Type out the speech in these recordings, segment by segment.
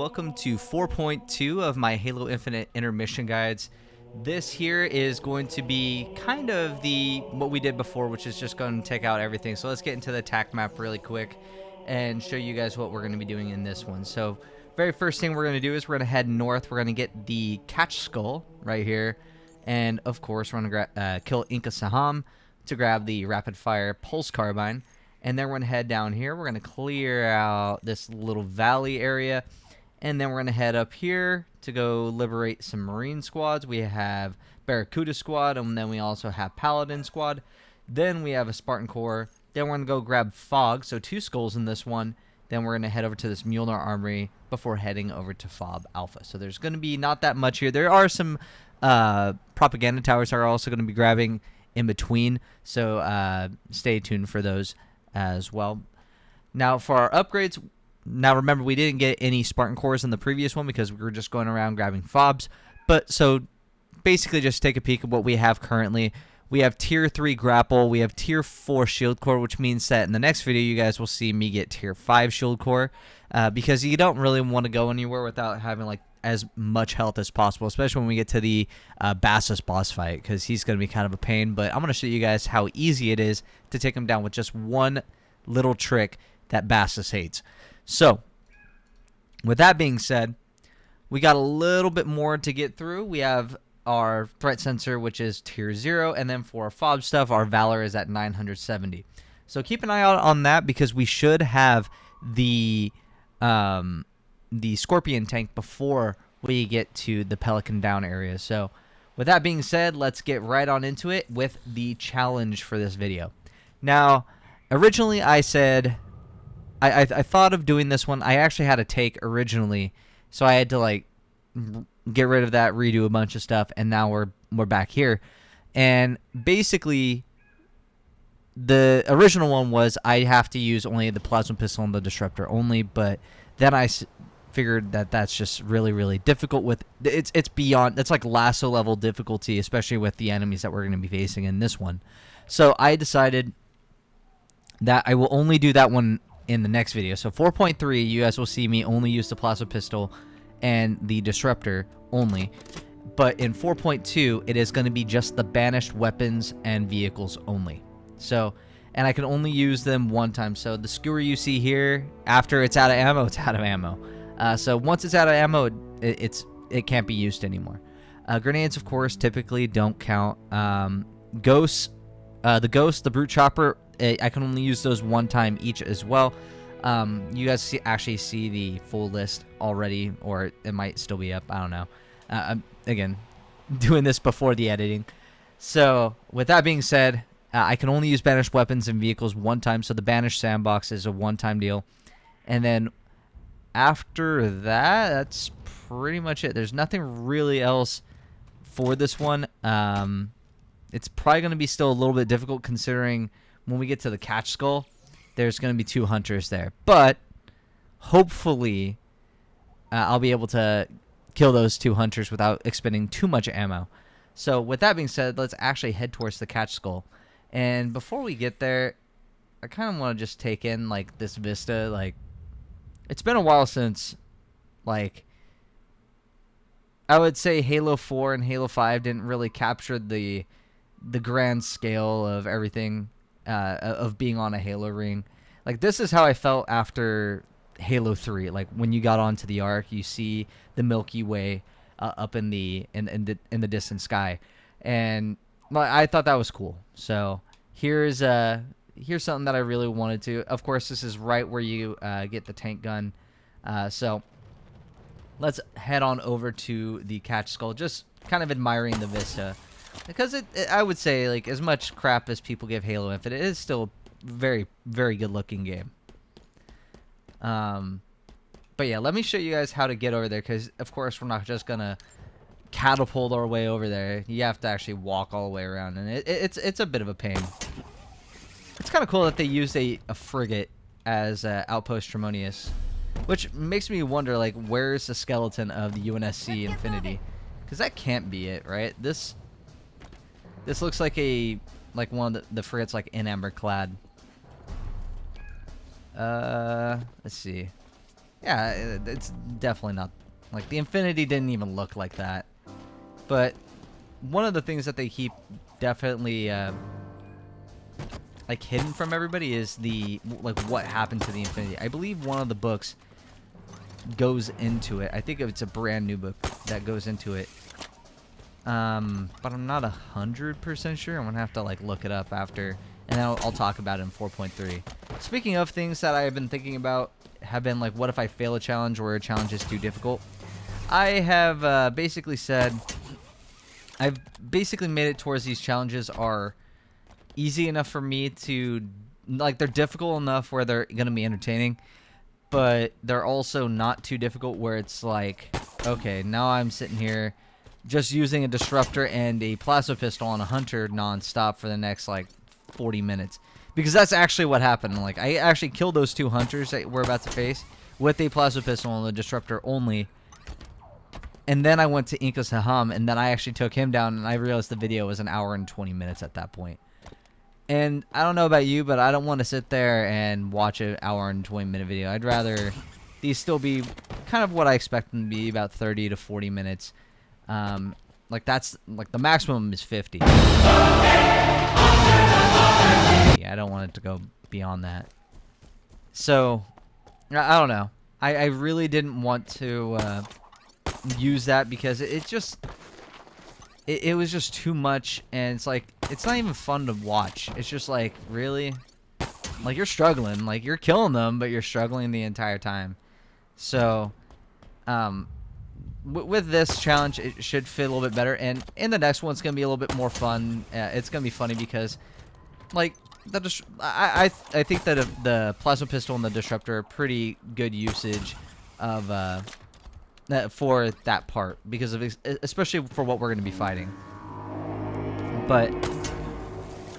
welcome to 4.2 of my Halo Infinite intermission guides. This here is going to be kind of what we did before, which is just going to take out everything. So let's get into the attack map really quick and show you guys what we're going to be doing in this one. So very first thing we're going to do is we're going to head north. We're going to get the catch skull right here, and of course we're going to kill Inca Saham to grab the rapid fire pulse carbine. And then we're going to head down here. We're going to clear out this little valley area. And then we're going to head up here to go liberate some Marine squads. We have Barracuda squad, and then we also have Paladin squad. Then we have a Spartan Corps. Then we're going to go grab Fog, so 2 skulls in this one. Then we're going to head over to this Mjolnir Armory before heading over to Fob Alpha. So there's going to be not that much here. There are some propaganda towers that are also going to be grabbing in between. So stay tuned for those as well. Now for our upgrades, now remember we didn't get any Spartan cores in the previous one because we were just going around grabbing fobs. But so basically just take a peek at what we have currently. We have tier 3 grapple, we have tier 4 shield core, which means that in the next video you guys will see me get tier 5 shield core, because you don't really want to go anywhere without having like as much health as possible, especially when we get to the Bassus boss fight, because he's going to be kind of a pain. But I'm going to show you guys how easy it is to take him down with just one little trick that Bassus hates. So with that being said, we got a little bit more to get through. We have our threat sensor, which is tier 0, and then for our fob stuff, our Valor is at 970. So keep an eye out on that, because we should have the Scorpion tank before we get to the Pelican Down area. So with that being said, let's get right on into it with the challenge for this video. Now, originally I said I thought of doing this one. I actually had a take originally, so I had to like get rid of that, redo a bunch of stuff, and now we're back here. And basically the original one was I have to use only the plasma pistol and the disruptor only, but then I figured that that's just really difficult. With it's beyond, that's like lasso level difficulty, especially with the enemies that we're going to be facing in this one. So I decided that I will only do that one in the next video. So 4.3, you guys will see me only use the plasma pistol and the disruptor only, but in 4.2 it is going to be just the banished weapons and vehicles only. So, and I can only use them one time. So the skewer you see here, after it's out of ammo, it's out of ammo. So once it's out of ammo, it can't be used anymore. Grenades, of course, typically don't count. Ghosts, the brute chopper, I can only use those one time each as well. You guys actually see the full list already, or it might still be up. I don't know. I'm, again, doing this before the editing. So with that being said, I can only use banished weapons and vehicles one time. So the banished sandbox is a one-time deal. And then after that, that's pretty much it. There's nothing really else for this one. It's probably going to be still a little bit difficult, considering when we get to the catch skull, there's going to be 2 hunters there. But hopefully I'll be able to kill those 2 hunters without expending too much ammo. So with that being said, let's actually head towards the catch skull. And before we get there, I kind of want to just take in like this vista. Like, it's been a while since, like, I would say Halo 4 and Halo 5 didn't really capture the grand scale of everything, of being on a Halo ring. Like, this is how I felt after Halo 3. Like, when you got onto the Ark, you see the Milky Way up in the distant sky, and I thought that was cool. So here's something that I really wanted to. Of course, this is right where you get the tank gun. So let's head on over to the catch skull, just kind of admiring the vista, because I would say, like, as much crap as people give Halo Infinite, it is still a very good looking game. But yeah, let me show you guys how to get over there, because of course we're not just gonna catapult our way over there. You have to actually walk all the way around, and it's a bit of a pain. It's kind of cool that they used a frigate as Outpost Tremonius, which makes me wonder, like, where's the skeleton of the UNSC Infinity? Because that can't be it, right? This looks like one of the frigates, like, in amber clad. Let's see. Yeah, it's definitely not. Like, the Infinity didn't even look like that. But one of the things that they keep definitely like hidden from everybody is the like what happened to the Infinity. I believe one of the books goes into it. I think it's a brand new book that goes into it. But I'm not 100% sure. I'm gonna have to like look it up after, and I'll talk about it in 4.3. Speaking of things that I've been thinking about, have been like, what if I fail a challenge or a challenge is too difficult? I have basically said, I've basically made it towards these challenges are easy enough for me to, like, they're difficult enough where they're gonna be entertaining, but they're also not too difficult where it's like, okay, now I'm sitting here just using a disruptor and a plasma pistol on a hunter non-stop for the next like 40 minutes. Because that's actually what happened. Like, I actually killed those 2 hunters that we're about to face with a plasma pistol and the disruptor only. And then I went to Inka Saham, and then I actually took him down, and I realized the video was 1 hour and 20 minutes at that point. And I don't know about you, but I don't want to sit there and watch an 1 hour and 20 minute video. I'd rather these still be kind of what I expect them to be, about 30 to 40 minutes. Like, that's like the maximum is 50. Yeah, I don't want it to go beyond that. So I don't know. I really didn't want to use that because it was just too much, and it's like, it's not even fun to watch. It's just like, really, like, you're struggling, like, you're killing them, but you're struggling the entire time. So with this challenge, it should fit a little bit better, and in the next one, it's gonna be a little bit more fun. It's gonna be funny because, like, I think that the plasma pistol and the disruptor are pretty good usage of for that part, because of especially for what we're gonna be fighting. But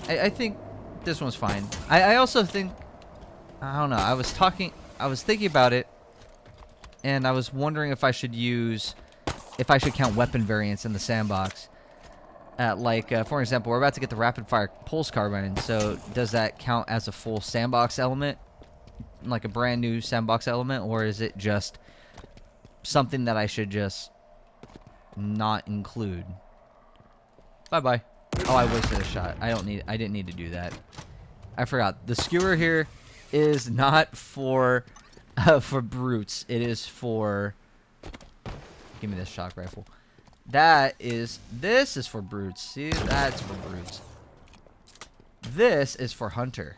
I think this one's fine. I also think, I don't know. I was thinking about it. And I was wondering if I should count weapon variants in the sandbox. For example, we're about to get the rapid fire pulse carbine, so does that count as a full sandbox element? Like a brand new sandbox element, or is it just something that I should just not include? Bye-bye. Oh, I wasted a shot. I didn't need to do that. I forgot. The skewer here is not for brutes. It is for... Give me this shock rifle. This is for brutes. See, that's for brutes. This is for hunter.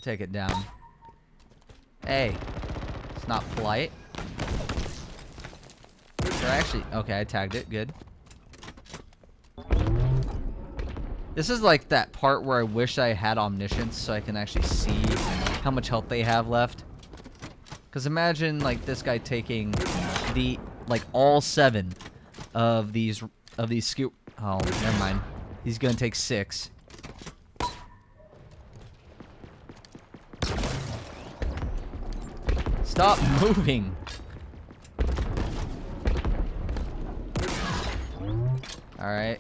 Take it down. Hey, it's not polite. Okay, I tagged it. Good. This is like that part where I wish I had omniscience so I can actually see how much health they have left. Because imagine like this guy taking all 7 of these skew. Oh, never mind. He's gonna take 6. Stop moving. All right.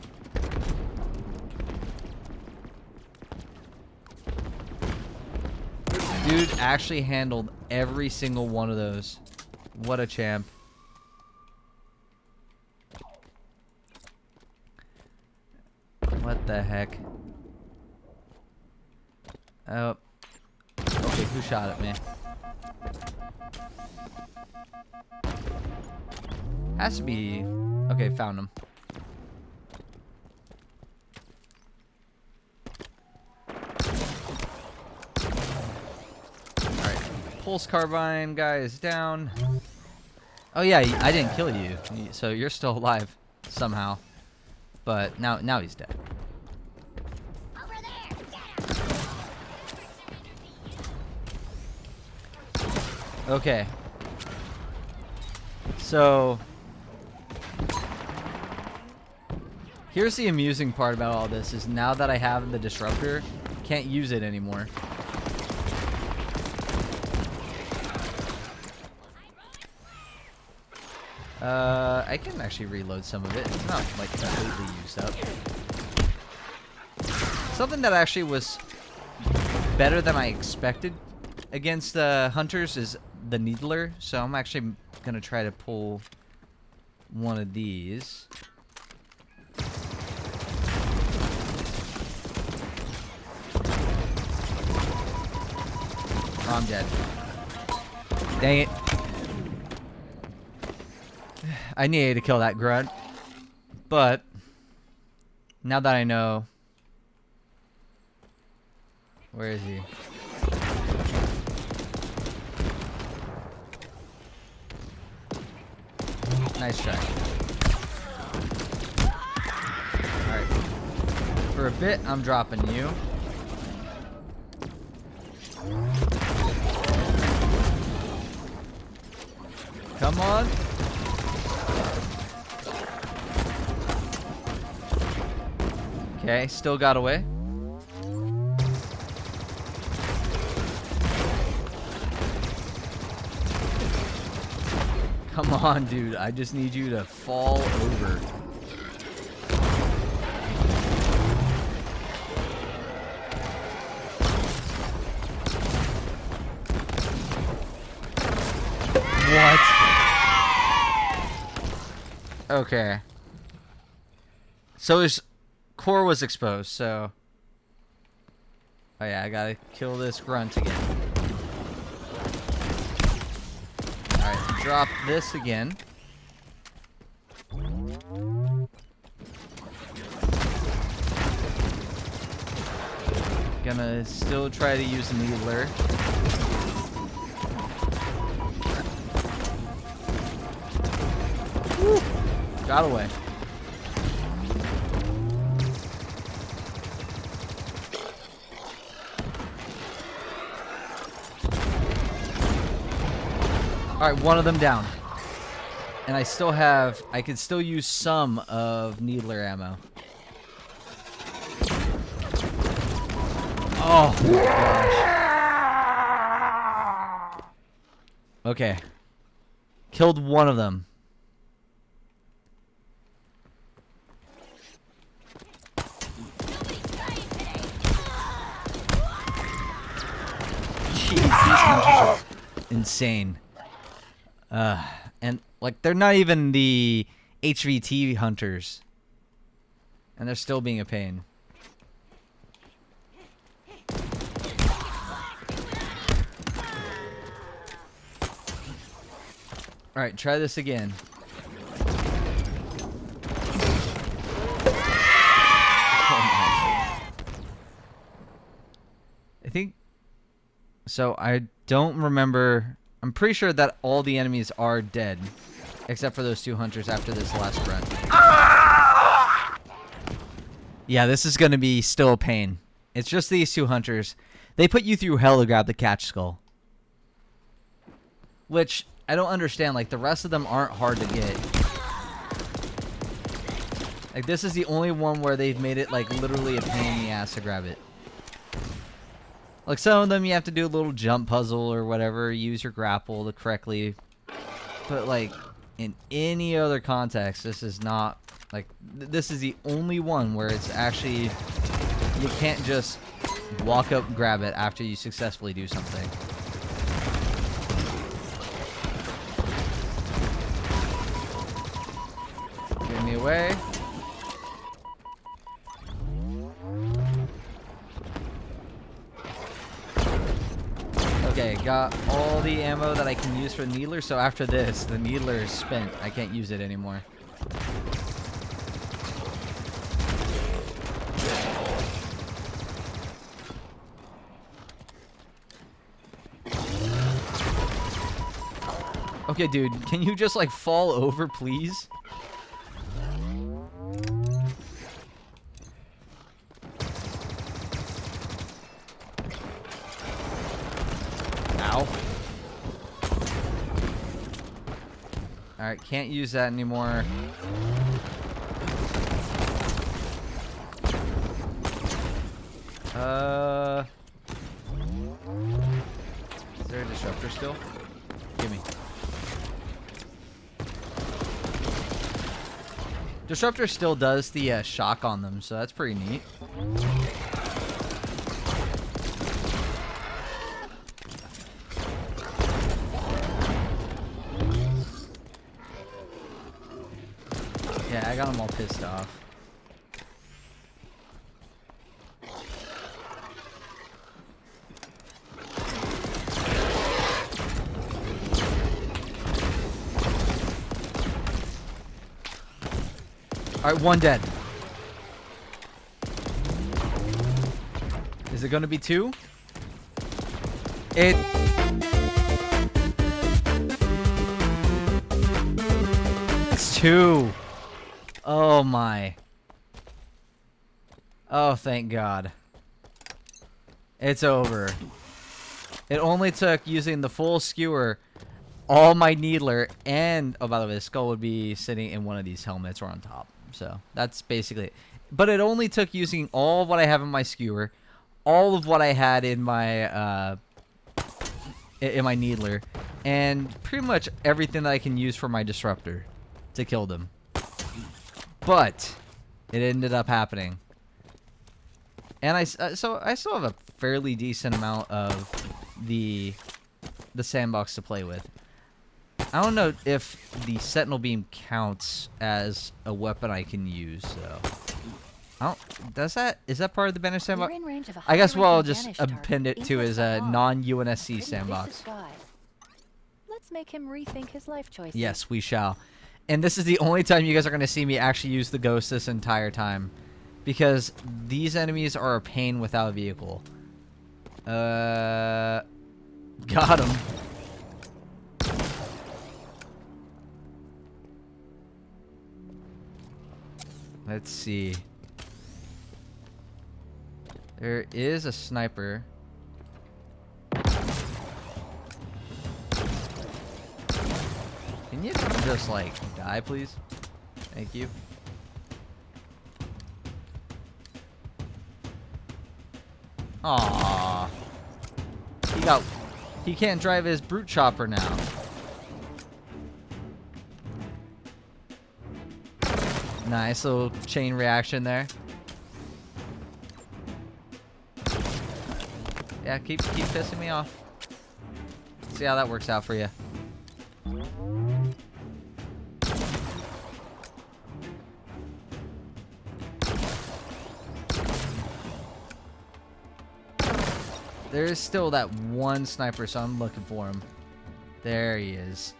Dude actually handled every single one of those. What a champ. What the heck? Oh. Okay, who shot at me? Has to be... Okay, found him. Pulse carbine guy is down. Oh yeah, I didn't kill you, so you're still alive somehow. But now he's dead. Over there, get him. Okay. So here's the amusing part about all this is now that I have the disruptor, can't use it anymore. I can actually reload some of it. It's not like completely used up. Something that actually was better than I expected against hunters is the needler, so I'm actually gonna try to pull one of these. Oh, I'm dead. Dang it. I needed to kill that grunt, but now that I know, where is he? Nice try. Alright. For a bit, I'm dropping you. Come on. Okay, still got away. Come on, dude. I just need you to fall over. What? Okay. So his core was exposed, so... Oh yeah, I gotta kill this grunt again. Alright, drop this again. Gonna still try to use the needler. Woo! Got away. Alright, one of them down. And I still have... I could still use some of needler ammo. Oh, my gosh. Okay. Killed one of them. Jeez, these hunters are insane. And like they're not even the HVT hunters, and they're still being a pain. All right, try this again. Oh my. I think so. I don't remember. I'm pretty sure that all the enemies are dead, except for those two hunters after this last run. Yeah, this is going to be still a pain. It's just these two hunters. They put you through hell to grab the catch skull. Which, I don't understand. Like, the rest of them aren't hard to get. Like, this is the only one where they've made it, like, literally a pain in the ass to grab it. Like, some of them you have to do a little jump puzzle or whatever, use your grapple to correctly. But, like, in any other context, this is not, like, this is the only one where it's actually, you can't just walk up and grab it after you successfully do something. Get me away. Okay, got all the ammo that I can use for the needler, so after this, the needler is spent. I can't use it anymore. Okay, dude, can you just, like, fall over, please? Ow. Alright, can't use that anymore. Is there a disruptor still? Gimme. Disruptor still does the shock on them, so that's pretty neat. Yeah, I got them all pissed off. Alright, one dead. Is it gonna be two? It's two. Oh my. Oh, thank God. It's over. It only took using the full skewer, all my needler, and oh, by the way, the skull would be sitting in one of these helmets or on top. So that's basically it. But it only took using all of what I have in my skewer, all of what I had in my needler, and pretty much everything that I can use for my disruptor to kill them. But it ended up happening, and so I still have a fairly decent amount of the sandbox to play with. I don't know if the sentinel beam counts as a weapon I can use, so is that part of the banner sandbox? I guess we'll just append it to his non-UNSC sandbox. Let's make him rethink his life choices. Yes, we shall. And this is the only time you guys are going to see me actually use the ghost this entire time, because these enemies are a pain without a vehicle. Got him. Let's see. There is a sniper. Can you just, like, die, please? Thank you. Aww. He can't drive his brute chopper now. Nice little chain reaction there. Yeah, keep pissing me off. See how that works out for you. There is still that one sniper, so I'm looking for him. There he is.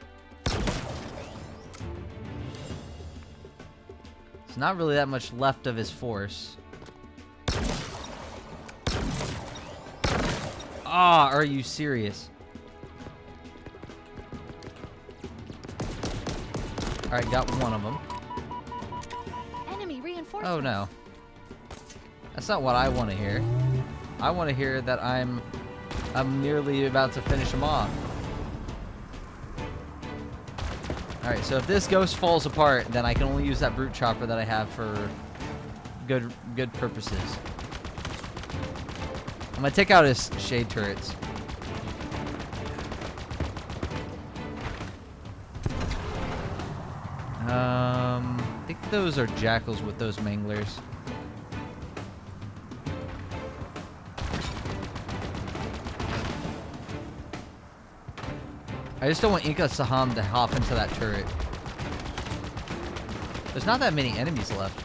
It's not really that much left of his force. Ah, are you serious? Alright, got one of them. Enemy reinforcements. Oh no. That's not what I want to hear. I want to hear that I'm nearly about to finish him off. Alright, so if this ghost falls apart, then I can only use that brute chopper that I have for good purposes. I'm gonna take out his shade turrets. I think those are jackals with those manglers. I just don't want Inca Saham to hop into that turret. There's not that many enemies left.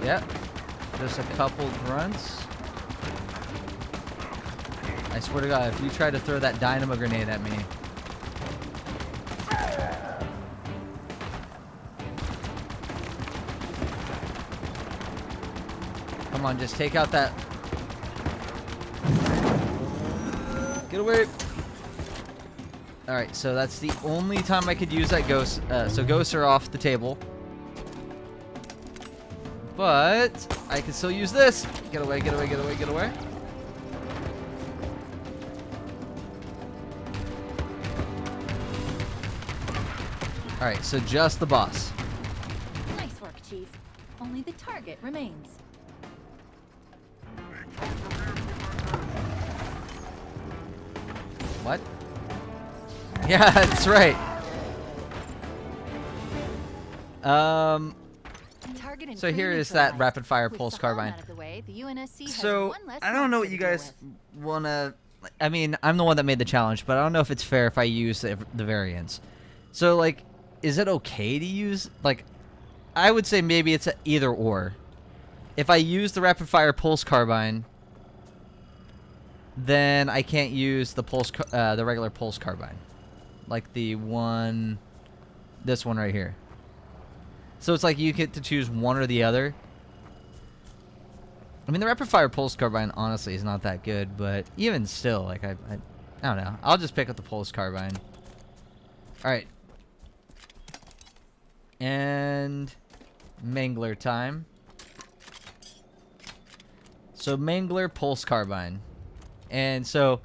Yep. Just a couple grunts. I swear to God, if you try to throw that dynamo grenade at me. Come on, just take out that. Get away. Alright, so that's the only time I could use that ghost. So ghosts are off the table. But I can still use this. Get away, get away, get away, get away. Alright, so just the boss. Nice work, Chief. Only the target remains. What? Yeah, that's right. So here is that rapid fire pulse carbine. So I don't know what you guys wanna I mean, I'm the one that made the challenge, but I don't know if it's fair if I use the variants. So, like, is it okay to use, like, I would say maybe it's a either or. If I use the rapid fire pulse carbine, then I can't use the the regular pulse carbine, like this one right here. So it's like you get to choose one or the other. I mean, the rapid fire pulse carbine honestly is not that good, but even still, like I don't know. I'll just pick up the pulse carbine. All right, and Mangler time. So Mangler pulse carbine, and so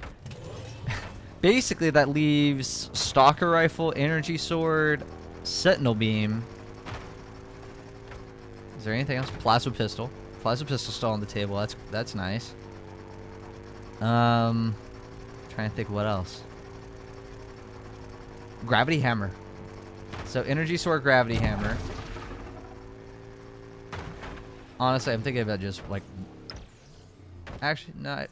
basically that leaves stalker rifle, energy sword, sentinel beam. Is there anything else? Plasma pistol. Plasma pistol still on the table. That's nice. Trying to think what else. Gravity hammer. So energy sword, gravity hammer. Honestly, I'm thinking about just like. Actually, no.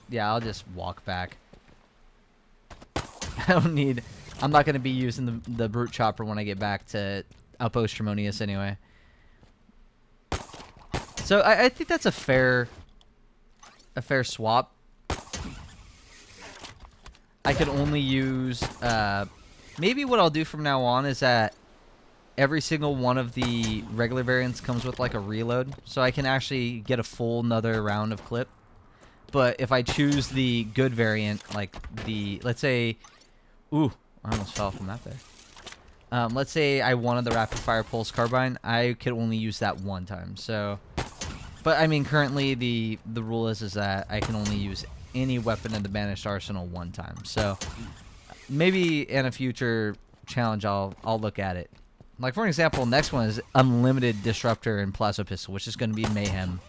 Yeah, I'll just walk back. I don't need. I'm not going to be using the brute chopper when I get back to Outpost Tremonius anyway. So I think that's a fair swap. I could only use maybe what I'll do from now on is that every single one of the regular variants comes with like a reload, so I can actually get a full another round of clip. But if I choose the good variant, like the, let's say, ooh, I almost fell from that there. Let's say I wanted the rapid fire pulse carbine, I could only use that one time. So, but I mean, currently the rule is that I can only use any weapon in the banished arsenal one time. So maybe in a future challenge I'll look at it. Like for example, next one is unlimited disruptor and plasma pistol, which is going to be mayhem.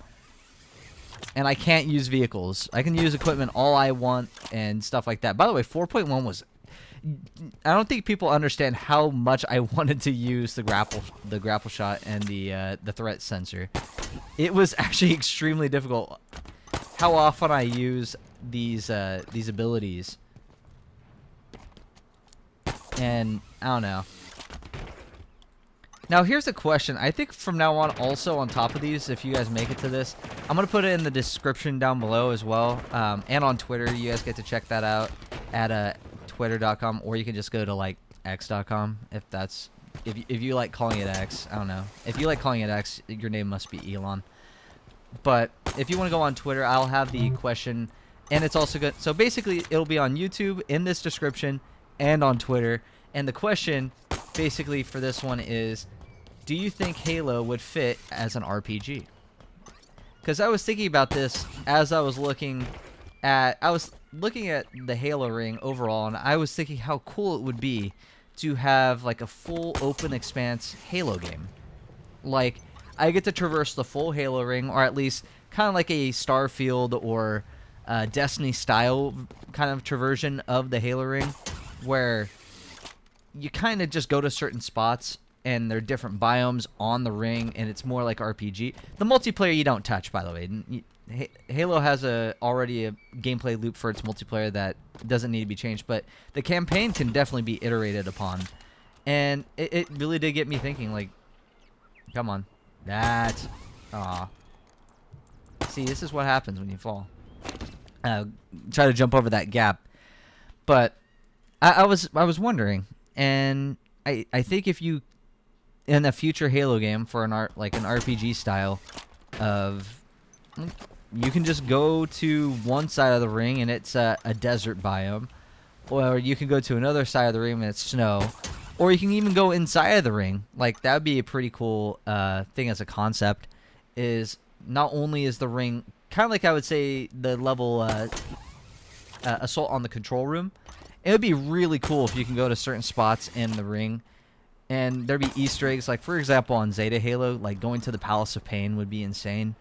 And I can't use vehicles. I can use equipment all I want and stuff like that. By the way, 4.1 was. I don't think people understand how much I wanted to use the grapple shot and the threat sensor. It was actually extremely difficult. How often I use these abilities, and I don't know. Now here's a question. I think from now on, also on top of these, if you guys make it to this, I'm gonna put it in the description down below as well, and on Twitter. You guys get to check that out at twitter.com, or you can just go to like x.com if you like calling it X. I don't know. If you like calling it X, your name must be Elon. But if you want to go on Twitter, I'll have the question, and it's also good. So basically, it'll be on YouTube in this description and on Twitter. And the question, basically, for this one is, do you think Halo would fit as an RPG? Because I was thinking about this as I was looking at the Halo ring overall, and I was thinking how cool it would be to have like a full open expanse Halo game. Like, I get to traverse the full Halo ring, or at least kind of like a Starfield or Destiny style kind of traversion of the Halo ring, where you kind of just go to certain spots and there are different biomes on the ring, and it's more like RPG. The multiplayer you don't touch, by the way. Halo has already a gameplay loop for its multiplayer that doesn't need to be changed, but the campaign can definitely be iterated upon. And it really did get me thinking, like, come on. Aw. See, this is what happens when you fall. Try to jump over that gap. But I was wondering, and I think if you, in a future Halo game for an RPG style of, you can just go to one side of the ring and it's a desert biome, or you can go to another side of the ring and it's snow, or you can even go inside of the ring. Like, that would be a pretty cool thing as a concept. Is not only is the ring kind of like, I would say, the level assault on the control room. It would be really cool if you can go to certain spots in the ring and there'd be Easter eggs. Like, for example, on Zeta Halo, like going to the Palace of Pain would be insane.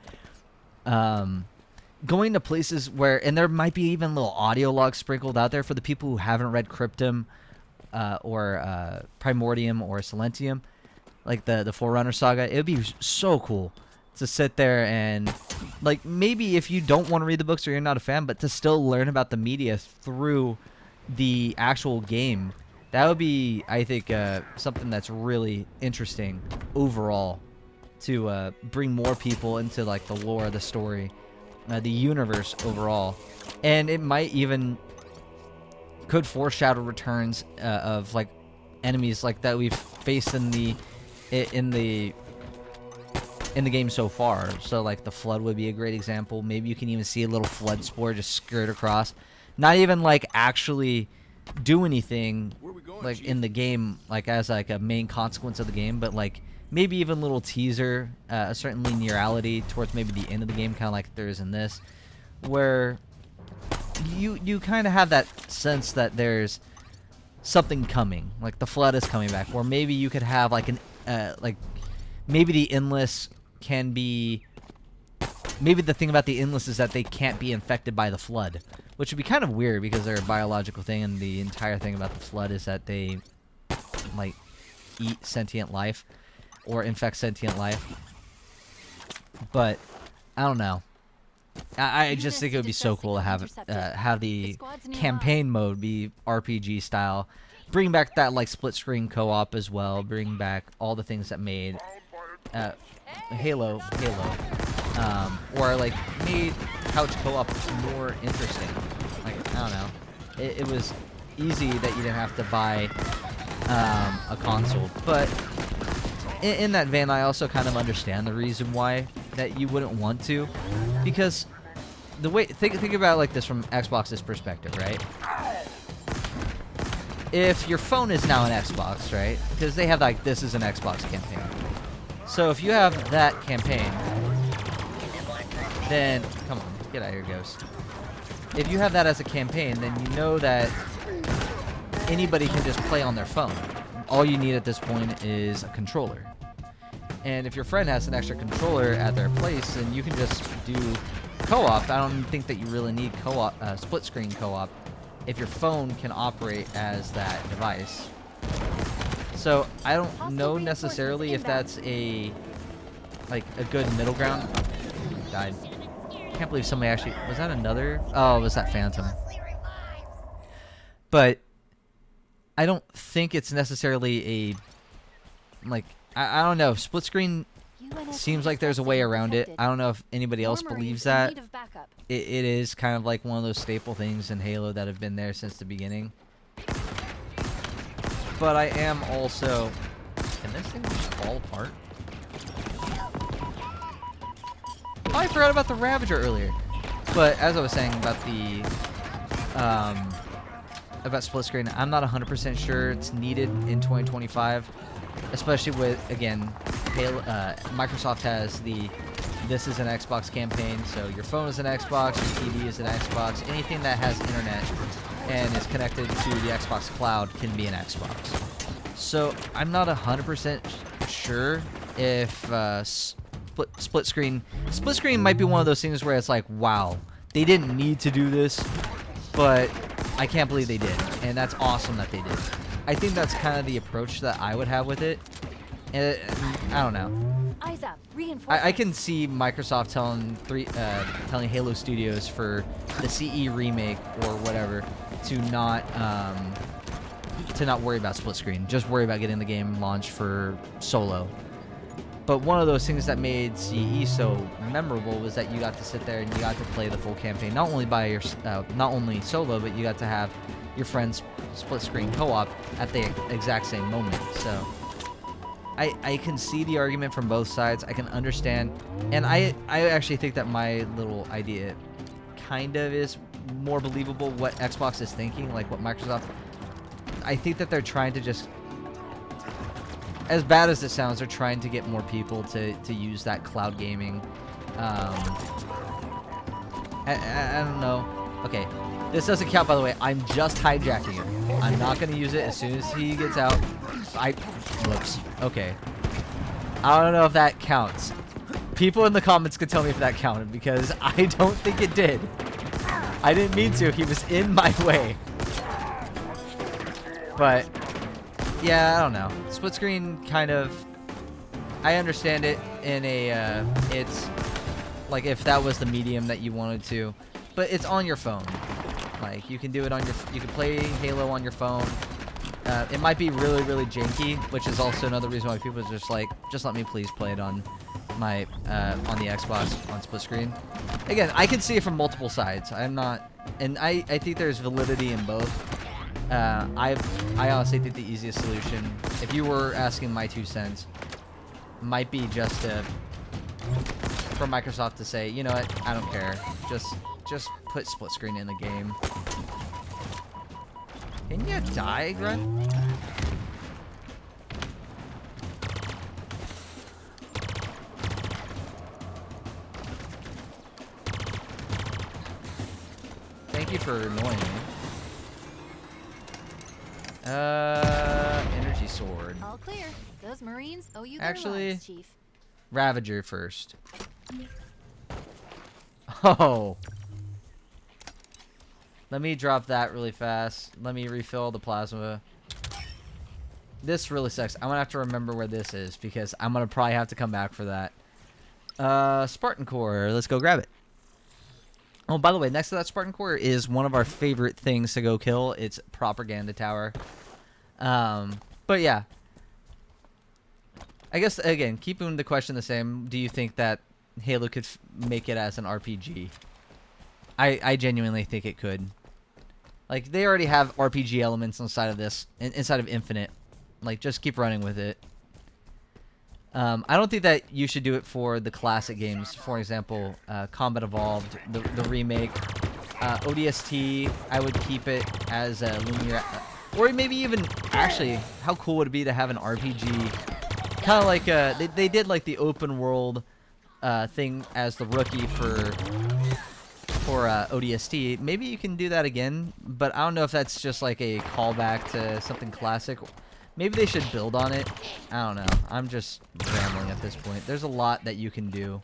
Going to places where, and there might be even little audio logs sprinkled out there for the people who haven't read Cryptum or Primordium or Silentium, like the Forerunner saga. It would be so cool. to sit there and, like, maybe if you don't want to read the books or you're not a fan, but to still learn about the media through the actual game, that would be, I think, something that's really interesting overall to bring more people into, like, the lore, the story, the universe overall. And it might even could foreshadow returns of, like, enemies like that we've faced in the game so far. So, like, the flood would be a great example. Maybe you can even see a little flood spore just skirt across, not even, like, actually do anything, like, in the game, like, as, like, a main consequence of the game, but, like, maybe even a little teaser, a certain linearity towards maybe the end of the game, kind of like there is in this, where you kind of have that sense that there's something coming, like the flood is coming back, or maybe you could have, like, like, maybe the endless can be, maybe the thing about the endless is that they can't be infected by the flood, which would be kind of weird because they're a biological thing, and the entire thing about the flood is that they, like, eat sentient life or infect sentient life. But I don't know. I just think it would be so cool to have the campaign mode be RPG style. Bring back that, like, split screen co-op as well. Bring back all the things that made Halo, or, like, made couch co-op more interesting. Like, I don't know. It was easy that you didn't have to buy a console, but in that vein, I also kind of understand the reason why that you wouldn't want to, because the way think about it like this from Xbox's perspective, right? If your phone is now an Xbox, right? Because they have, like, this is an Xbox campaign. So if you have that campaign, then come on, get out of here, Ghost. If you have that as a campaign, then you know that anybody can just play on their phone. All you need at this point is a controller. And if your friend has an extra controller at their place, then you can just do co-op. I don't think that you really need co-op, split screen co-op, if your phone can operate as that device. So I don't know necessarily if that's a good middle ground. Oh, died. Can't believe somebody actually, was that another? Oh, it was that Phantom. But I don't think it's necessarily a, like, I don't know. Split screen seems like there's a way around it. I don't know if anybody else believes that. It is kind of like one of those staple things in Halo that have been there since the beginning. But I am also... Can this thing just fall apart? Oh, I forgot about the Ravager earlier. But as I was saying about the... about split screen, I'm not 100% sure it's needed in 2025. Especially with, again, Halo, Microsoft has the this is an Xbox campaign, so your phone is an Xbox, your TV is an Xbox, anything that has internet and is connected to the Xbox cloud can be an Xbox. So I'm not 100% sure if split screen might be one of those things where it's like, wow, they didn't need to do this, but I can't believe they did, and that's awesome that they did. I think that's kind of the approach that I would have with it. And I don't know. I can see Microsoft telling Halo Studios for the CE remake or whatever to not worry about split screen. Just worry about getting the game launched for solo. But one of those things that made CE so memorable was that you got to sit there and you got to play the full campaign, not only solo, but you got to have your friends split screen co-op at the exact same moment. So I can see the argument from both sides. I can understand, and I actually think that my little idea kind of is more believable what Xbox is thinking, like what Microsoft. I think that they're trying to just, as bad as it sounds, they're trying to get more people to use that cloud gaming. I don't know. Okay, this doesn't count, by the way. I'm just hijacking him. I'm not going to use it as soon as he gets out. Whoops. Okay. I don't know if that counts. People in the comments could tell me if that counted, because I don't think it did. I didn't mean to. He was in my way. But, yeah, I don't know. Split screen kind of... I understand it. in a, it's like if that was the medium that you wanted to, but it's on your phone. Like you can do it on your, you can play Halo on your phone. It might be really, really janky, which is also another reason why people are just like, just let me please play it on my, on the Xbox on split screen. Again, I can see it from multiple sides. I'm not, and I think there's validity in both. I honestly think the easiest solution, if you were asking my 2 cents, might be just for Microsoft to say, you know what, I don't care. Just put split screen in the game. Can you die, Grunt? Thank you for annoying me. Energy sword. All clear. Those Marines owe you Actually, their lives, Chief. Ravager first. Oh. Let me drop that really fast. Let me refill the plasma. This really sucks. I'm gonna have to remember where this is because I'm gonna probably have to come back for that. Spartan Core. Let's go grab it. Oh, by the way, next to that Spartan Core is one of our favorite things to go kill. It's Propaganda Tower. But yeah. I guess, again, keeping the question the same, do you think that Halo could make it as an RPG? I genuinely think it could. Like, they already have RPG elements inside of this, inside of Infinite. Like, just keep running with it. I don't think that you should do it for the classic games. For example, Combat Evolved, the remake. ODST, I would keep it as a linear... or maybe even, actually, how cool would it be to have an RPG... Kind of like they did like the open world thing as the rookie for ODST. Maybe you can do that again, but I don't know if that's just like a callback to something classic. Maybe they should build on it. I don't know. I'm just rambling at this point. There's a lot that you can do.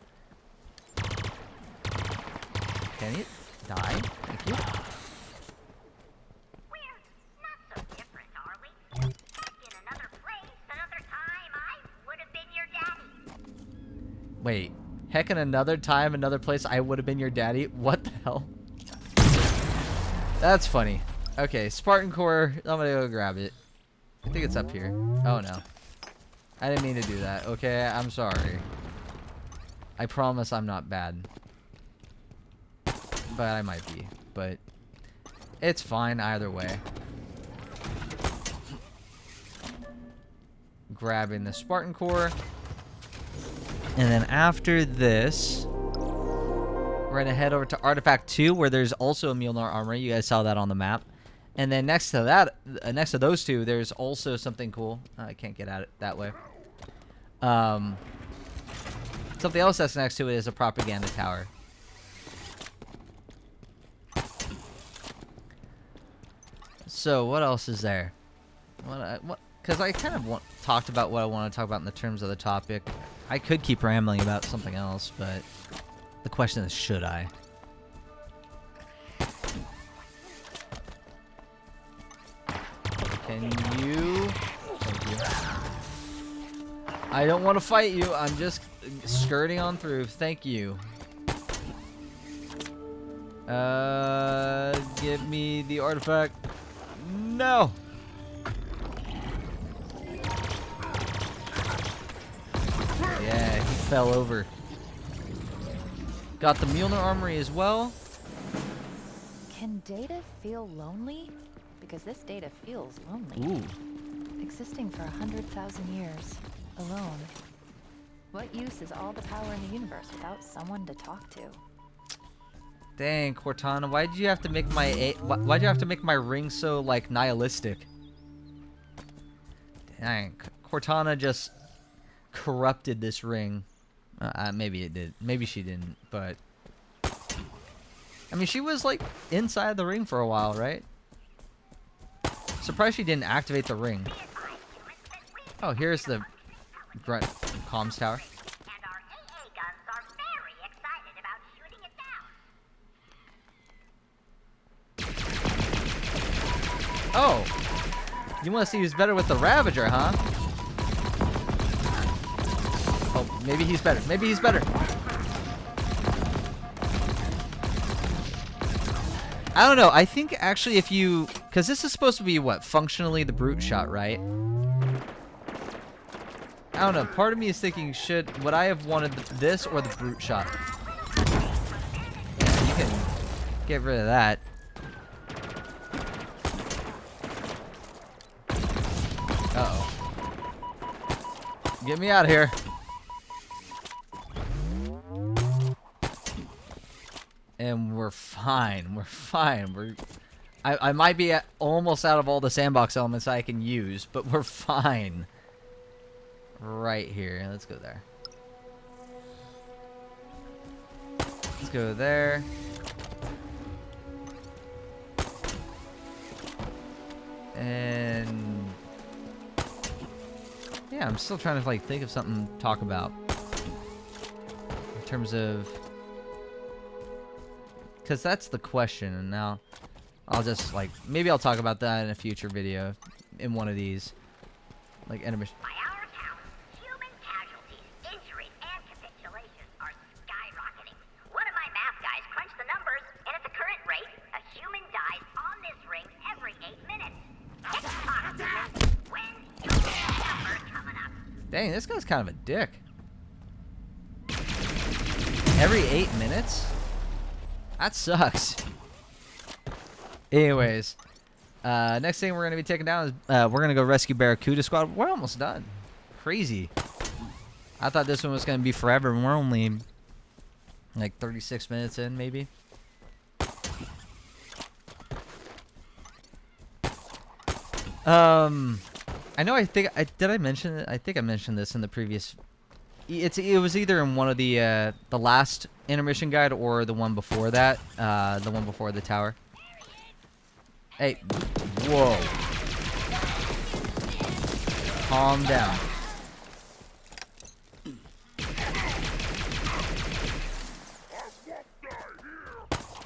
Can you die? Thank you. Wait, heck, in another time, another place, I would have been your daddy? What the hell? That's funny. Okay, Spartan Core, I'm gonna go grab it. I think it's up here. Oh no. I didn't mean to do that, okay? I'm sorry. I promise I'm not bad. But I might be. But it's fine either way. Grabbing the Spartan Core. And then after this, we're going to head over to Artifact 2, where there's also a Mjolnir Armory. You guys saw that on the map. And then next to that, next to those two, there's also something cool. I can't get at it that way. Something else that's next to it is a Propaganda Tower. So what else is there? Because I kind of talked about what I want to talk about in the terms of the topic. I could keep rambling about something else, but the question is, should I? Can you? Thank you. I don't want to fight you. I'm just skirting on through. Thank you. Give me the artifact. No. Yeah, he fell over. Got the Mjolnir Armory as well. Can data feel lonely? Because this data feels lonely. Ooh. Existing for 100,000 years, alone. What use is all the power in the universe without someone to talk to? Dang, Cortana, why'd you have to make why'd you have to make my ring so like nihilistic? Dang, Cortana just corrupted this ring. Maybe it did. Maybe she didn't, but I mean, she was like inside the ring for a while, right? Surprised she didn't activate the ring. Oh, here's the grunt comms tower. And our AA guns are very excited about shooting it down. Oh, you want to see who's better with the Ravager, huh? Oh, maybe he's better. Maybe he's better. I don't know. I think actually if you... Because this is supposed to be, what, functionally the brute shot, right? I don't know. Part of me is thinking, would I have wanted this or the brute shot? Yeah, you can get rid of that. Uh-oh. Get me out of here. And we're fine. We're fine. I might be almost out of all the sandbox elements I can use, but we're fine. Right here. Let's go there. Let's go there. And yeah, I'm still trying to like think of something to talk about in terms of, because that's the question. And now I'll just like, maybe I'll talk about that in a future video in one of these like intermission. By our count, human casualties, injuries, and capitulations are skyrocketing. One of my math guys crunched the numbers, and at the current rate, a human dies on this ring every 8 minutes. When your number coming up? Dang, this guy's kind of a dick. Every 8 minutes? That sucks. Anyways, next thing we're going to be taking down is we're going to go rescue Barracuda Squad. We're almost done. Crazy. I thought this one was going to be forever, and we're only like 36 minutes in, maybe. I know. Did I mention it? I think I mentioned this in the previous. It was either in one of the last intermission guide or the one before that, the one before the tower. Hey, whoa. Calm down.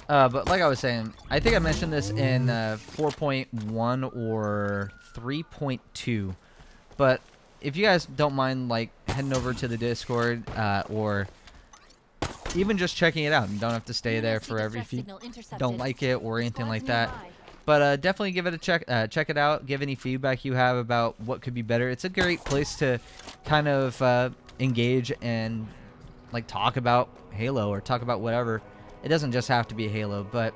But like I was saying, I think I mentioned this in 4.1 or 3.2. But if you guys don't mind, like, heading over to the Discord, or even just checking it out, you don't have to stay there forever if you don't like it or anything like that. But definitely give it a check. Check it out. Give any feedback you have about what could be better. It's a great place to kind of engage and like talk about Halo or talk about whatever. It doesn't just have to be Halo, but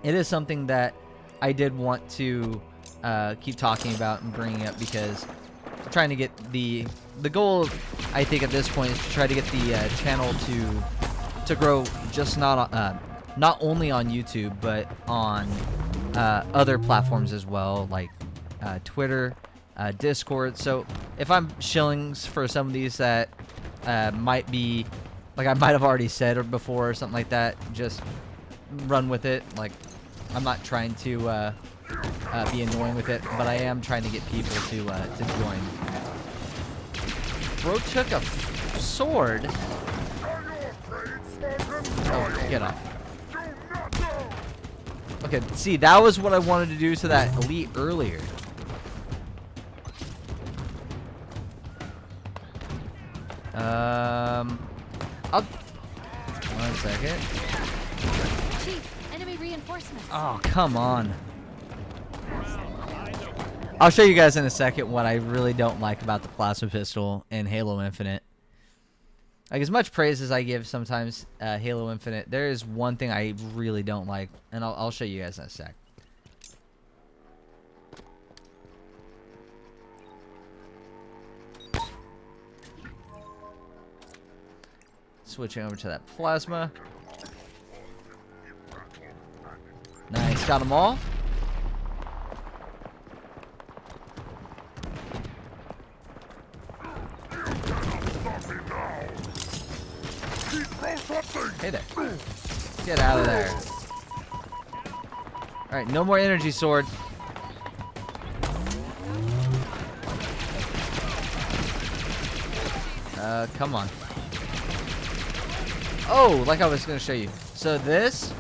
it is something that I did want to keep talking about and bringing up, because I'm trying to get the goal, I think at this point, is to try to get the channel to grow, just not only on YouTube, but on other platforms as well, like Twitter, Discord. So if I'm shillings for some of these that might be, like I might have already said or before or something like that, just run with it. Like, I'm not trying to be annoying with it, but I am trying to get people to join. Bro took a sword. Oh, get off. Okay, see, that was what I wanted to do to that elite earlier. One second. Chief, enemy reinforcements. Oh, come on. I'll show you guys in a second what I really don't like about the plasma pistol in Halo Infinite. Like, as much praise as I give sometimes Halo Infinite, there is one thing I really don't like, and I'll show you guys in a sec. Switching over to that plasma. Nice, got them all. Hey there. Get out of there. Alright, no more energy sword. Come on. Oh, like I was going to show you. So this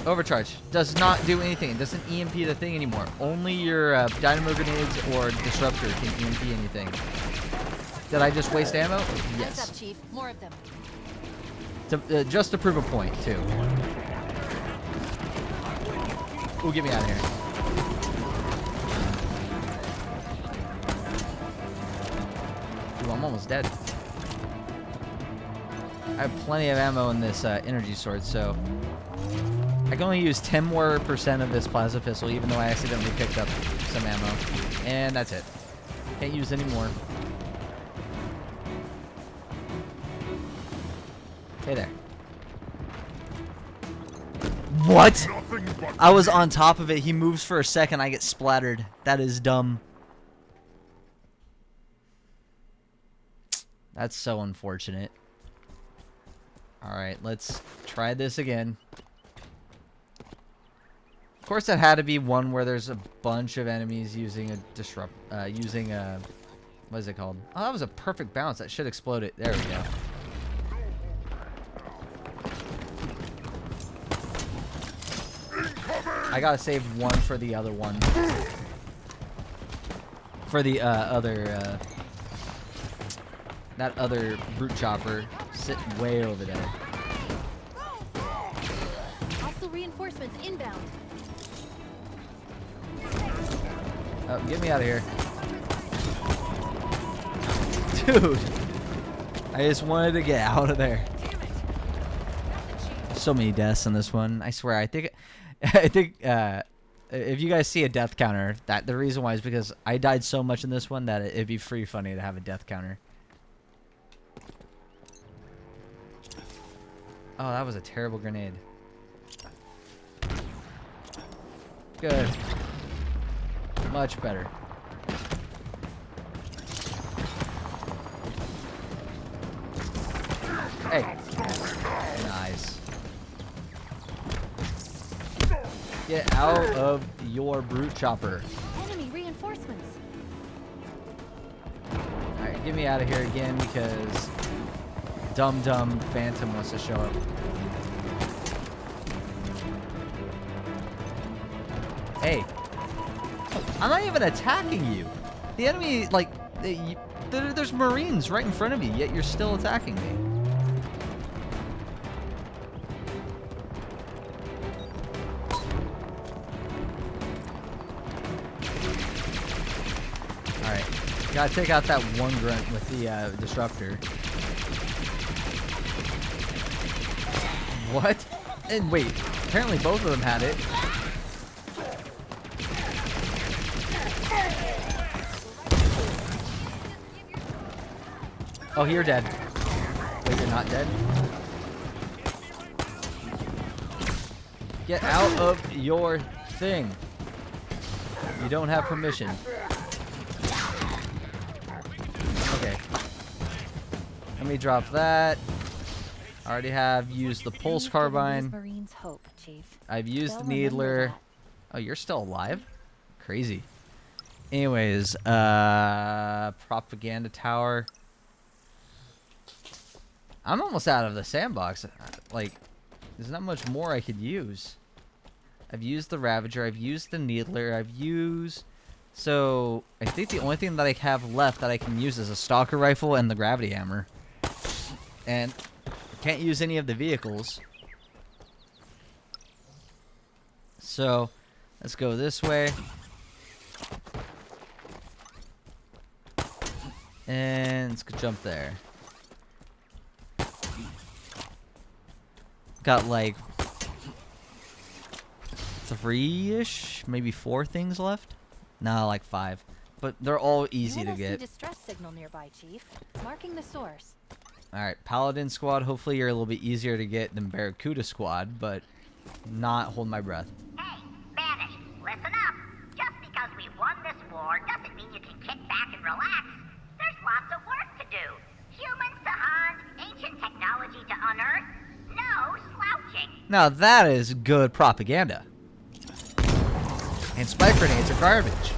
overcharge does not do anything. It doesn't EMP the thing anymore. Only your dynamo grenades or disruptor can EMP anything. Did I just waste ammo? Heads Yes. up, Chief. More of them. Just to prove a point, too. Ooh, get me out of here. Ooh, I'm almost dead. I have plenty of ammo in this energy sword, so I can only use 10% more of this plasma pistol, even though I accidentally picked up some ammo. And that's it. Can't use any more. Hey there. What? I was on top of it. He moves for a second. I get splattered. That is dumb. That's so unfortunate. Alright, let's try this again. Of course, that had to be one where there's a bunch of enemies using a what is it called? Oh, that was a perfect bounce. That should explode it. There we go. I gotta save one for the other one. For the that other brute chopper sitting way over there. Hostile reinforcements inbound. Oh, get me out of here. Dude. I just wanted to get out of there. So many deaths in this one. I swear, I think if you guys see a death counter, that the reason why is because I died so much in this one that it'd be pretty funny to have a death counter. Oh, that was a terrible grenade. Good. Much better. Hey. Nice. Get out of your brute chopper. Enemy reinforcements. Alright, get me out of here again because dumb Phantom wants to show up. Hey. I'm not even attacking you. The enemy, like, there's Marines right in front of me, yet you're still attacking me. Alright. Gotta take out that one grunt with the disruptor. What? And wait, apparently both of them had it. Oh, you're dead. Wait, you're not dead? Get out of your thing. You don't have permission. Okay. Let me drop that. I already have used the pulse carbine. Marines hope, Chief. I've used the They'll remember needler. that. Oh, you're still alive? Crazy. Anyways, propaganda tower. I'm almost out of the sandbox. Like, there's not much more I could use. I've used the Ravager. I've used the Needler. I've used... So, I think the only thing that I have left that I can use is a Stalker Rifle and the Gravity Hammer. And I can't use any of the vehicles. So, let's go this way. And let's go jump there. Got like 3-ish, maybe 4 things left. Nah, like 5. But they're all easy to get. Distress signal nearby, Chief. Marking the source. Alright, Paladin Squad. Hopefully you're a little bit easier to get than Barracuda Squad, but not hold my breath. Hey, Banished, listen up. Just because we won this war doesn't mean you can kick back and relax. There's lots of work to do. Humans to hunt, ancient technology to unearth. No slouching. Now that is good propaganda. And spike grenades are garbage.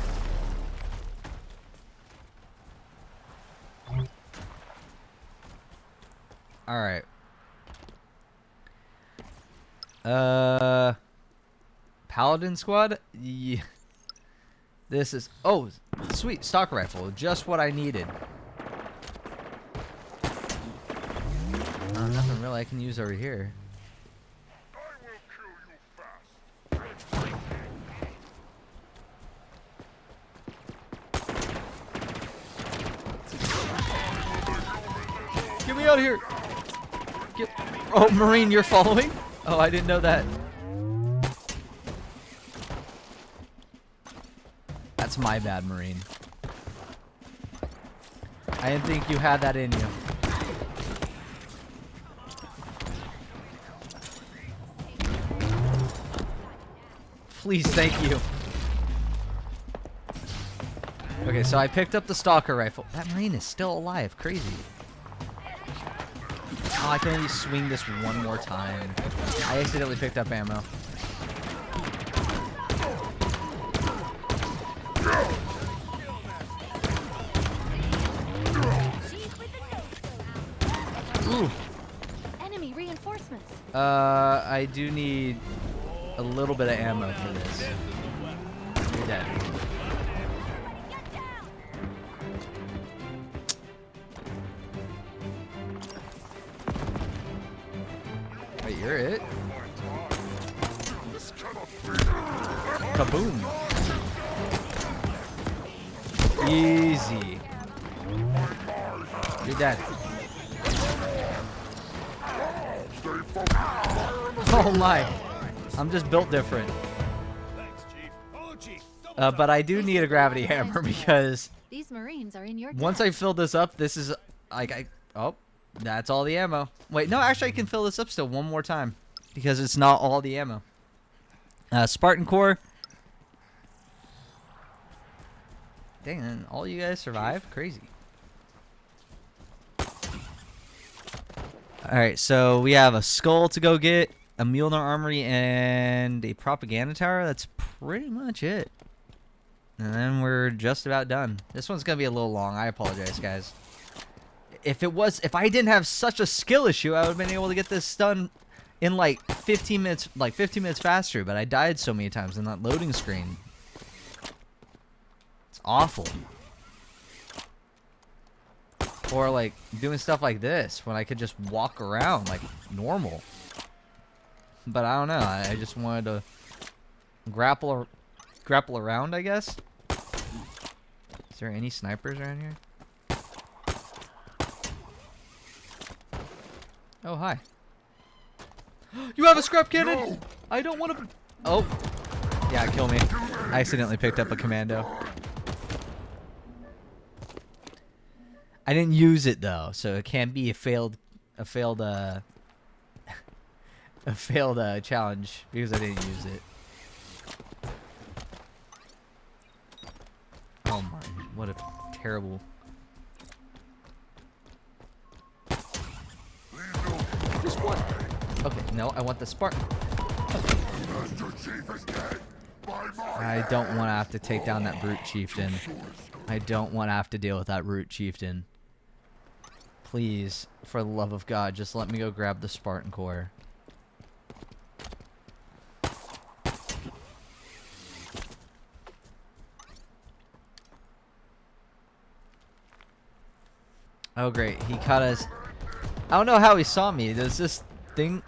Alright. Paladin Squad? Yeah. This is... Oh, sweet. Stalker Rifle. Just what I needed. really I can use over here. Get me out of here! Get. Oh, Marine, you're following? Oh, I didn't know that. That's my bad, Marine. I didn't think you had that in you. Please, thank you. Okay, so I picked up the stalker rifle. That Marine is still alive. Crazy. Oh, I can only swing this one more time. I accidentally picked up ammo. Ooh. Enemy reinforcements. I do need a little bit of ammo for this. You're dead. Wait, you're it? Kaboom. Easy. You're dead. Oh my. I'm just built different. But I do need a gravity hammer because These Marines are in your once I fill this up, this is like oh, that's all the ammo. Wait, no, actually I can fill this up still one more time because it's not all the ammo. Spartan core. Dang, and all you guys survive? Crazy. Alright, so we have a skull to go get, a Mjolnir armory, and a propaganda tower. That's pretty much it. And then we're just about done. This one's gonna be a little long. I apologize, guys. If I didn't have such a skill issue, I would have been able to get this done in like 15 minutes faster, but I died so many times in that loading screen. It's awful. Or like doing stuff like this when I could just walk around like normal. But I don't know. I just wanted to grapple around, I guess. Is there any snipers around here? Oh, hi. You have a scrap cannon! No. I don't want to. Oh. Yeah, kill me. I accidentally picked up a commando. I didn't use it though, so it can't be a failed challenge because I didn't use it. Oh my, what a terrible. Just one. Okay, no, I want the Spartan. I don't want to have to take down that brute chieftain. I don't want to have to deal with that brute chieftain. Please, for the love of God, just let me go grab the Spartan core. Oh great, he caught us. I don't know how he saw me. Does this thing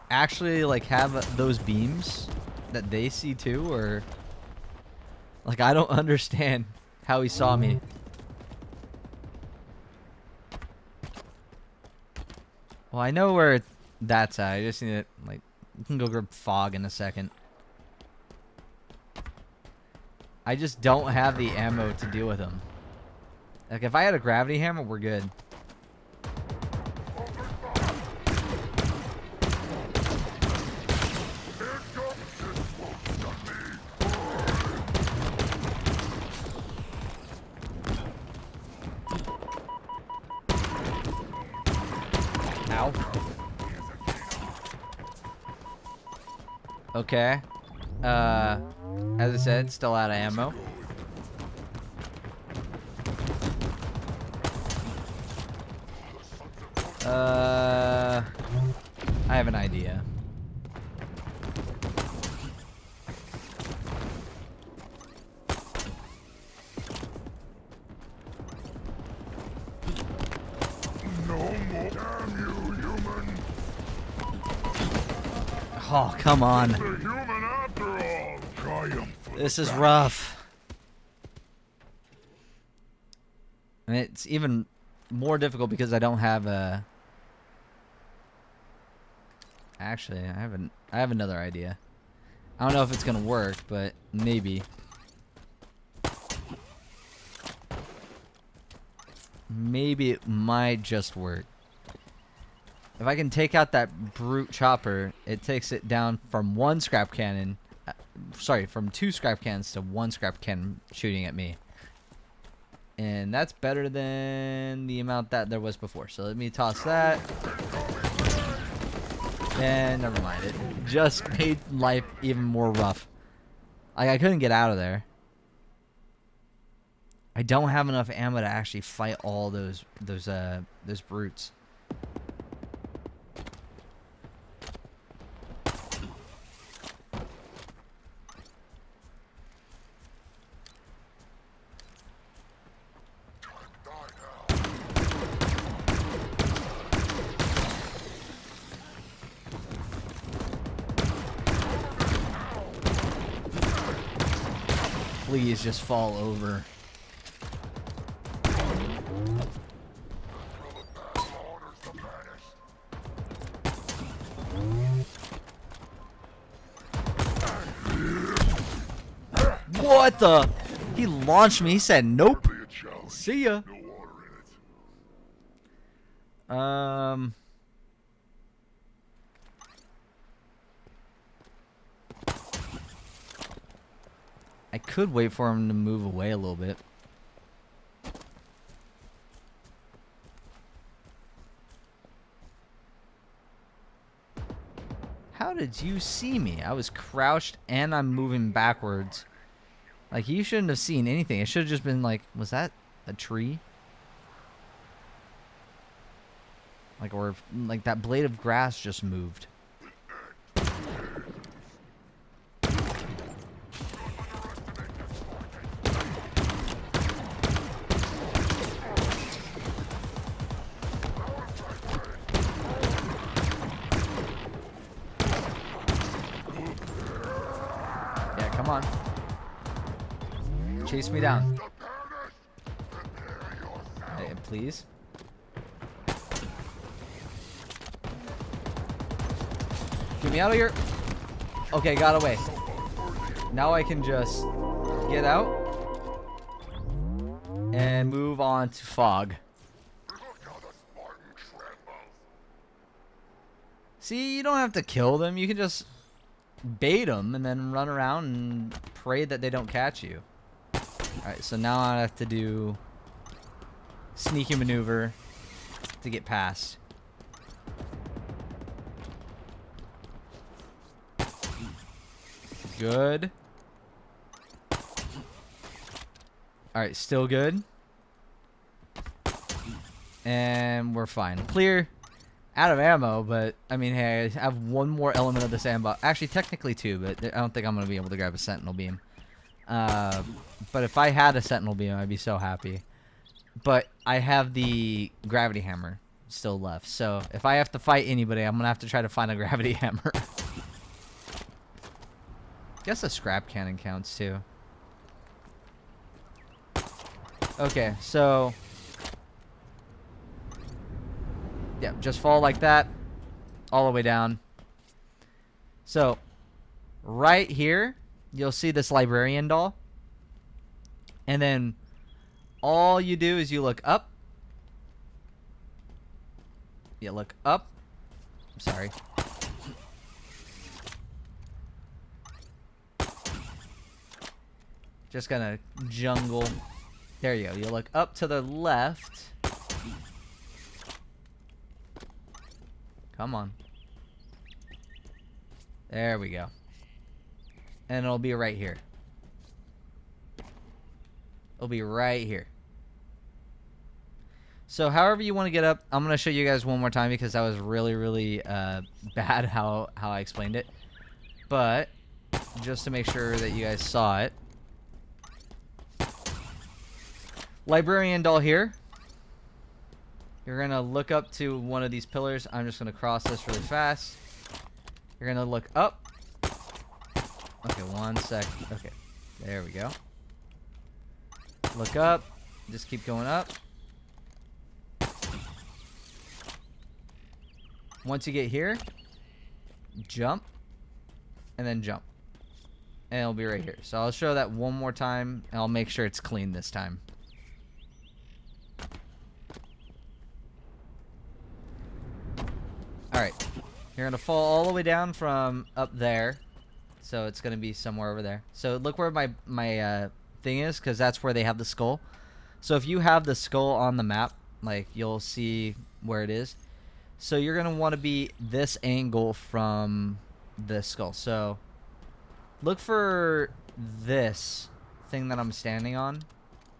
actually like have those beams that they see too, or like I don't understand how he saw me. Well, I know where that's at. I just need it. Like, we can go grab fog in a second. I just don't have the ammo to deal with him. Like, if I had a gravity hammer, we're good. Ow. Okay. As I said, still out of ammo. I have an idea. No more. Damn you, human. Oh, come on. It's a human after all. Triumph. This is rough. And it's even more difficult because I don't have a... Actually, I have another idea. I don't know if it's gonna work, but maybe. Maybe it might just work. If I can take out that brute chopper, it takes it down from one scrap cannon. Sorry, from 2 scrap cannons to 1 scrap cannon shooting at me. And that's better than the amount that there was before. So let me toss that. And never mind. It just made life even more rough. Like, I couldn't get out of there. I don't have enough ammo to actually fight all those brutes. Please just fall over. What the? He launched me. He said nope. See ya. I could wait for him to move away a little bit. How did you see me? I was crouched and I'm moving backwards. Like, you shouldn't have seen anything. It should have just been like, was that a tree? Like, or like that blade of grass just moved. Yeah, come on. Chase me down. Hey, please. Get me out of here. Okay, got away. Now I can just get out and move on to fog. See, you don't have to kill them. You can just bait them and then run around and pray that they don't catch you. Alright, so now I have to do sneaky maneuver to get past. Good. Alright, still good. And we're fine. Clear. Out of ammo, but I mean, hey, I have one more element of the sandbox. Actually, technically 2, but I don't think I'm going to be able to grab a sentinel beam. But if I had a sentinel beam, I'd be so happy. But I have the gravity hammer still left. So if I have to fight anybody, I'm going to have to try to find a gravity hammer. Guess a scrap cannon counts too. Okay, so yeah, just fall like that all the way down. So right here you'll see this librarian doll, and then all you do is you look up. You look up. I'm sorry. Just gonna jungle. There you go. You look up to the left. Come on. There we go. And it'll be right here. It'll be right here. So however you want to get up, I'm going to show you guys one more time because that was really, really bad how I explained it. But just to make sure that you guys saw it. Librarian doll here. You're going to look up to one of these pillars. I'm just going to cross this really fast. You're gonna look up. Okay, 1 sec. Okay, there we go. Look up. Just keep going up. Once you get here, jump, and then jump. And it'll be right here. So I'll show that one more time, and I'll make sure it's clean this time. Alright. You're going to fall all the way down from up there. So it's going to be somewhere over there. So look where my thing is, because that's where they have the skull. So if you have the skull on the map, like, you'll see where it is. So you're going to want to be this angle from the skull. So look for this thing that I'm standing on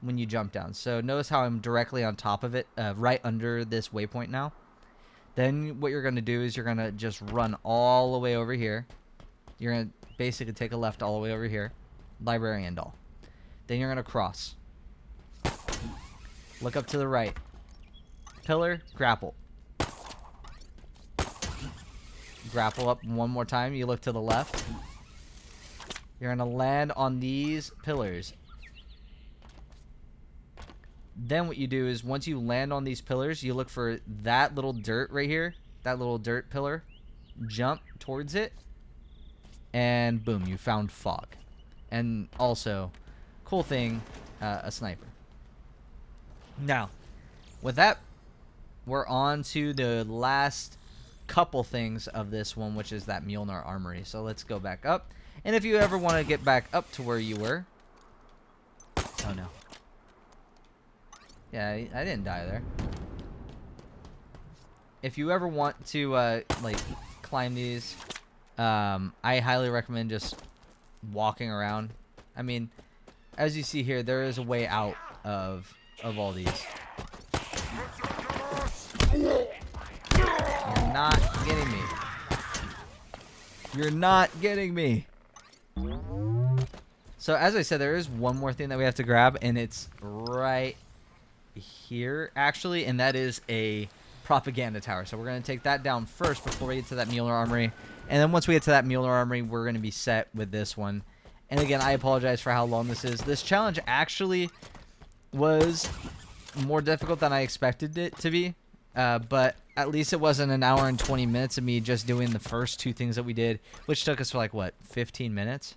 when you jump down. So notice how I'm directly on top of it, right under this waypoint now. Then what you're going to do is you're going to just run all the way over here. You're going to basically take a left all the way over here. Librarian doll. Then you're going to cross. Look up to the right. Pillar, grapple. Grapple up one more time. You look to the left. You're going to land on these pillars. Then what you do is once you land on these pillars, you look for that little dirt right here. That little dirt pillar. Jump towards it. And boom, you found fog. And also, cool thing, a sniper. Now, with that, we're on to the last couple things of this one, which is that Mjolnir Armory. So let's go back up. And if you ever want to get back up to where you were... Oh, no. Yeah, I didn't die there. If you ever want to, like, climb these, I highly recommend just walking around. I mean, as you see here, there is a way out of all these. You're not getting me. You're not getting me. So as I said, there is one more thing that we have to grab, and it's right here, actually, and that is a propaganda tower. So we're going to take that down first before we get to that Mjolnir Armory. And then once we get to that Mjolnir Armory, we're going to be set with this one. And again, I apologize for how long this is. This challenge actually was more difficult than I expected it to be. But at least it wasn't an hour and 20 minutes of me just doing the first two things that we did, which took us for like, what, 15 minutes?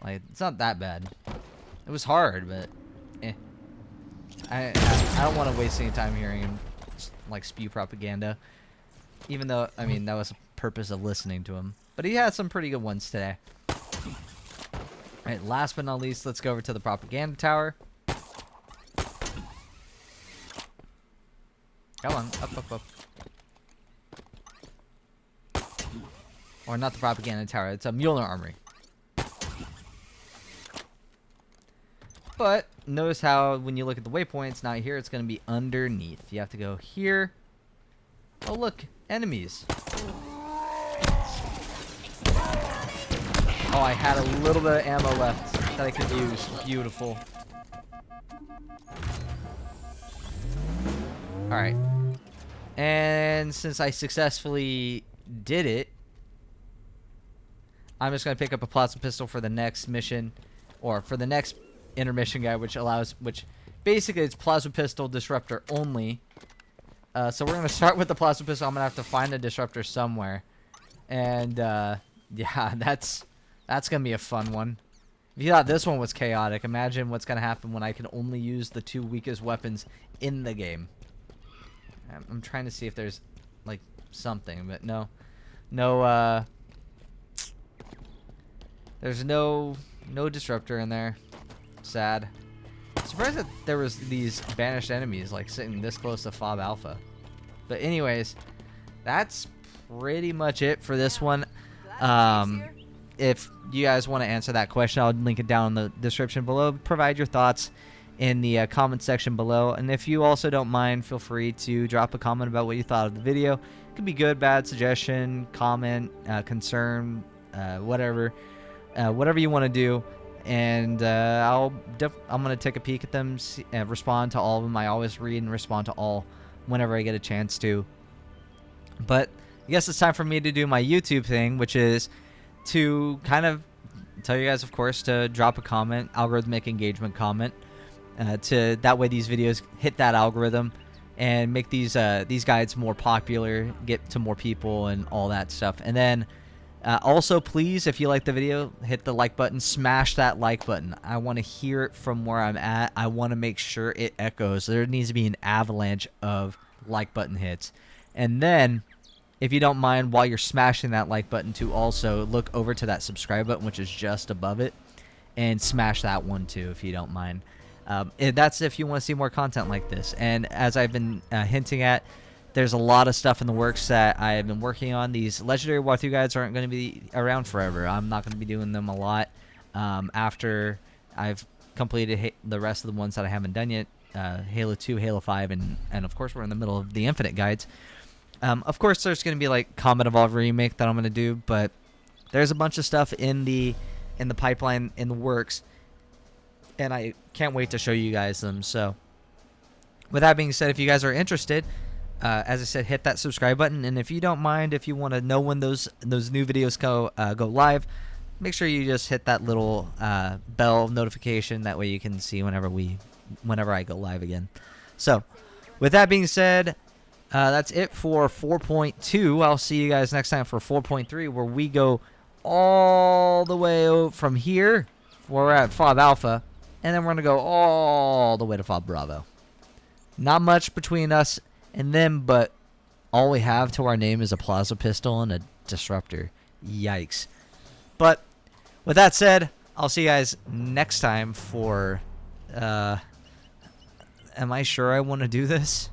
Like, it's not that bad. It was hard, but eh. I don't want to waste any time hearing him like spew propaganda. Even though, I mean, that was the purpose of listening to him. But he had some pretty good ones today. Alright, last but not least, let's go over to the propaganda tower. Come on, up, up, up. Or not the propaganda tower, it's a Mjolnir Armory. But notice how when you look at the waypoints, not here, it's going to be underneath. You have to go here. Oh, look, enemies. Oh, I had a little bit of ammo left that I could use. Beautiful. Alright. And since I successfully did it, I'm just going to pick up a plasma pistol for the next mission, or for the next intermission guide, which basically it's plasma pistol disruptor only. So we're going to start with the plasma pistol. I'm going to have to find a disruptor somewhere. And, yeah, that's going to be a fun one. If you thought this one was chaotic, imagine what's going to happen when I can only use the two weakest weapons in the game. I'm trying to see if there's, like, something, but no. No, there's no disruptor in there. Sad. I'm surprised that there was these banished enemies, like, sitting this close to Fob Alpha. But anyways, that's pretty much it for this one. If you guys want to answer that question, I'll link it down in the description below. Provide your thoughts in the comment section below. And if you also don't mind, feel free to drop a comment about what you thought of the video. It could be good, bad, suggestion, comment, concern, whatever. Whatever you want to do. And I'm going to take a peek at them, respond to all of them. I always read and respond to all whenever I get a chance to. But I guess it's time for me to do my YouTube thing, which is to kind of tell you guys, of course, to drop a comment, algorithmic engagement comment, to that way these videos hit that algorithm and make these guides more popular, get to more people and all that stuff. And then also, please, if you like the video, hit the like button, smash that like button. I want to hear it from where I'm at. I want to make sure it echoes. There needs to be an avalanche of like button hits. And then, if you don't mind, while you're smashing that like button, to also look over to that subscribe button, which is just above it, and smash that one too, if you don't mind. That's if you want to see more content like this. And as I've been hinting at, there's a lot of stuff in the works that I have been working on. These legendary walkthrough guides aren't going to be around forever. I'm not going to be doing them a lot after I've completed the rest of the ones that I haven't done yet. Halo 2, Halo 5, and of course we're in the middle of the Infinite guides. Of course there's going to be like Comet Evolved Remake that I'm going to do, but there's a bunch of stuff in the pipeline, in the works, and I can't wait to show you guys them. So with that being said, if you guys are interested, as I said, hit that subscribe button, and if you don't mind, if you want to know when those new videos go live, make sure you just hit that little bell notification. That way you can see whenever I go live again. So with that being said, that's it for 4.2. I'll see you guys next time for 4.3, where we go all the way from here. We're at Fob Alpha, and then we're gonna go all the way to Fob Bravo. Not much between us and them, but all we have to our name is a plasma pistol and a disruptor. Yikes. But with that said, I'll see you guys next time for am I sure I want to do this?